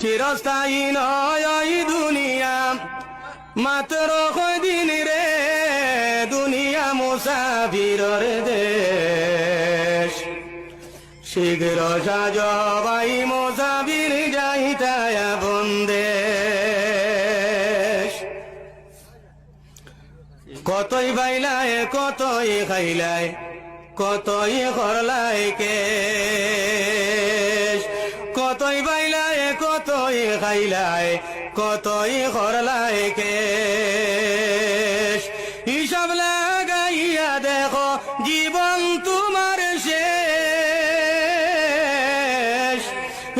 চিরস্থায়ী নয় ওই দুনিয়া, মাত্র কয়দিন রে, দুনিয়া মুসাফিরর দেশ। শীঘ্র সাজ ভাই মুসাফির যাইতায় বন্দেশ। কতই বাইলায় কতই খাইলায়, কতই করলাই কেশ। কতই বাইলায় কতই খাইলায়, কতই করলাই কেশ। হিসাব লাগাইয়া দেখো জীবন তোমার শেষ।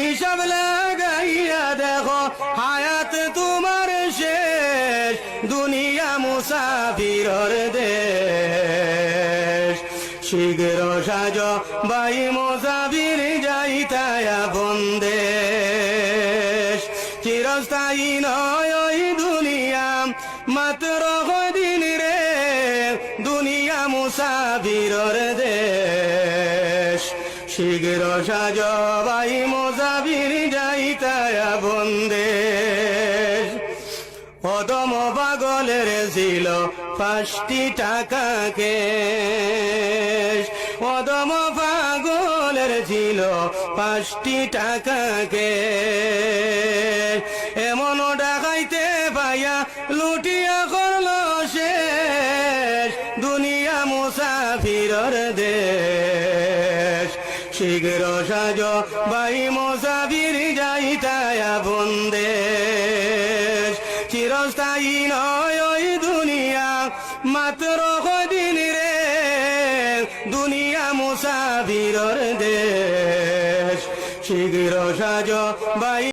হিসাব লাগাইয়া দেখো হায়াত তোমার শেষ। দুনিয়া মুসাফিরর দেশ। শীঘ্র সাজ ভাই মুসাফির যাইতায় বন্দেশ। চিরস্থায়ী নয় ওই দুনিয়া, মাত্র কয়দিন রে, দুনিয়া মুসাফিরর দেশ। শীঘ্র সাজ ভাই মুসাফির যাইতায় বন্দেশ। অদম পাগলের ছিল 5টি টাকা কেশ। অদম পাগলের ছিল 5টি টাকা কেশ। এমন ডাকাইতে পাইয়া লুটিয়া করল শেষ। দুনিয়া মুসাফিরর দেশ। শীঘ্র সাজ ভাই মুসাফির যাইতায় বন্দেশ। চিরস্থায়ী নয় ওই দুনিয়া, মাত্র কয়দিন রে, দুনিয়া মুসাফিরর দেশ। শীঘ্র সাজ ভাই